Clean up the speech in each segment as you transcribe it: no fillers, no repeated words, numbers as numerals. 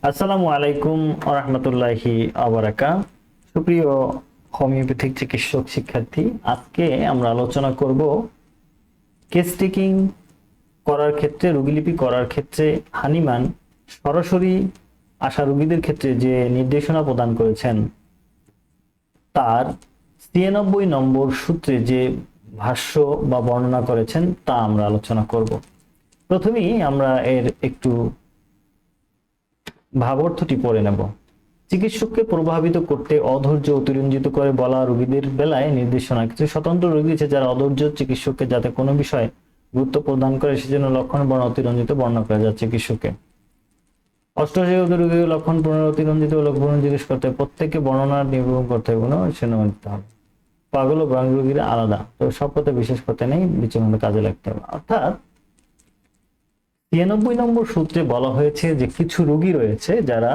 আসসালামু আলাইকুম আরহামতুল্লাহি আবারাকা। সুপ্রিয় হোমিওপ্যাথিক চিকিৎসক শিক্ষার্থী, আজকে আমরা আলোচনা করব কেস টেকিং করার ক্ষেত্রে, রোগীলিপি করার ক্ষেত্রে হানিম্যান সরাসরি আসা রোগীদের ক্ষেত্রে যে নির্দেশনা প্রদান করেছেন তার ৯৩ নম্বর সূত্রে যে ভাষ্য বা বর্ণনা করেছেন তা আমরা আলোচনা করব। প্রথমেই আমরা এর একটু ভাবার্থটি পড়ে নেব। চিকিৎসককে প্রভাবিত করতে অধৈর্য অতিরঞ্জিত করে বলা রোগীদের বেলায় নির্দেশনা। কিছু স্বতন্ত্র রোগী আছে যারা অধৈর্য চিকিৎসককে যাতে কোনো বিষয়ে গুরুত্ব প্রদান করে সেজন্য লক্ষণ বর্ণ অতিরঞ্জিত বর্ণনা করা যায় চিকিৎসককে। অষ্টআশি রোগীর লক্ষণ পূর্ণ অতিরঞ্জিত লক্ষণ জিজ্ঞেস করতে হবে, প্রত্যেককে বর্ণনা নিরূপণ করতে হবে, কোনো সেন নিতে হবে। পাগল ও ব্রাঙ্গ রোগীরা আলাদা, তো সব কথা বিশেষ করতে নেই, বিচরণ কাজে লাগতে হবে। অর্থাৎ ৯৩ নম্বর সূত্রে বলা হয়েছে যে কিছু রোগী রয়েছে যারা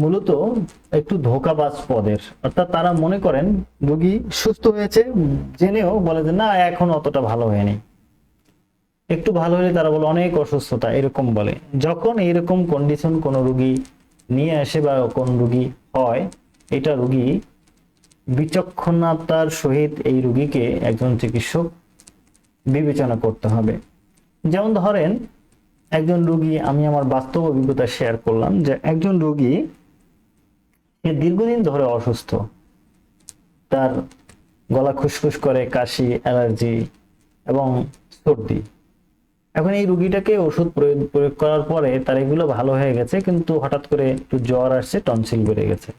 মূলত একটু ধোঁকাবাজ পদের, অর্থাৎ তারা মনে করেন রোগী সুস্থ হয়েছে জেনেও বলে যে না এখন অতটা ভালো হয়নি, একটু ভালো হলে তারা বলে অনেক অসুস্থতা, এরকম বলে। যখন এরকম কন্ডিশন কোন রোগী নিয়ে আসে বা কোন রোগী হয়, এটা রোগী বিচক্ষণতার সহিত এই রোগীকে একজন চিকিৎসক বিবেচনা করতে হবে। যেমন ধরেন একজন রোগী, আমি আমার বাস্তব অভিজ্ঞতা শেয়ার করলাম যে একজন রোগী দীর্ঘদিন ধরে অসুস্থ, তার গলা খুসখুস করে, কাশি, অ্যালার্জি এবং সর্দি। এখন এই রোগীটাকে ওষুধ প্রয়োগ করার পরে তার এগুলো ভালো হয়ে গেছে, কিন্তু হঠাৎ করে একটু জ্বর আসছে, টনসিল বেড়ে গেছে।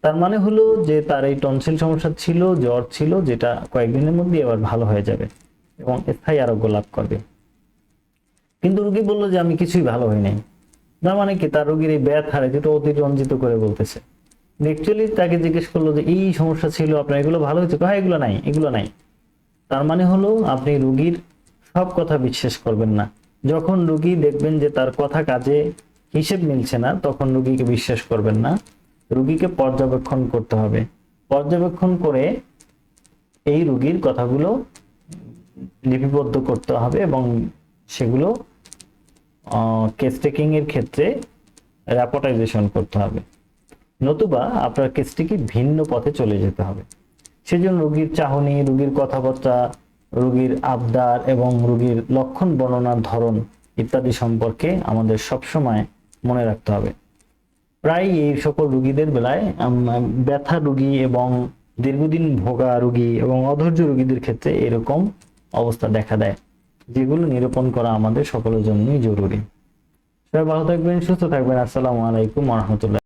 তার মানে হলো যে তার এই টনসিল সমস্যা ছিল, জ্বর ছিল, যেটা কয়েকদিনের মধ্যে আবার ভালো হয়ে যাবে এবং স্থায়ী আরোগ্য লাভ করবে। কিন্তু রোগী বললো যে আমি কিছুই ভালো হই নাই। তার মানে কি, তার রোগীর এই ব্যথার যেটা অতিরঞ্জিত করে বলতেছে। অ্যাকচুয়ালি তাকে জিজ্ঞেস করলো যে এই সমস্যা ছিল আপনার, এগুলো ভালো হয়েছে? হ্যাঁ, এগুলো নাই, এগুলো নাই। তার মানে হলো আপনি রোগীর সব কথা বিশ্বাস করবেন না। যখন রোগী দেখবেন যে তার কথা কাজে হিসেব মিলছে না, তখন রোগীকে বিশ্বাস করবেন না। রোগীকে পর্যবেক্ষণ করতে হবে। পর্যবেক্ষণ করে এই রোগীর কথাগুলো লিপিবদ্ধ করতে হবে এবং সেগুলো কেস টেকিং এর ক্ষেত্রে র্যাপোর্টাইজেশন করতে হবে, নতুবা আপনার কেসটিকে ভিন্ন পথে চলে যেতে হবে। সেজন্য রোগীর চাহনি, রোগীর কথাবার্তা, রোগীর আবদার এবং রোগীর লক্ষণ বর্ণনার ধরন ইত্যাদি সম্পর্কে আমাদের সবসময় মনে রাখতে হবে। প্রায় এই সকল রোগীদের বেলায় ব্যথা রোগী এবং দীর্ঘদিন ভোগা রোগী এবং অধৈর্য রোগীদের ক্ষেত্রে এরকম অবস্থা দেখা দেয়, যেগুলো নিরূপণ করা আমাদের সকলের জন্যই জরুরি। সবাই ভালো থাকবেন, সুস্থ থাকবেন। আসসালামু আলাইকুম ওয়া রাহমাতুল্লাহ।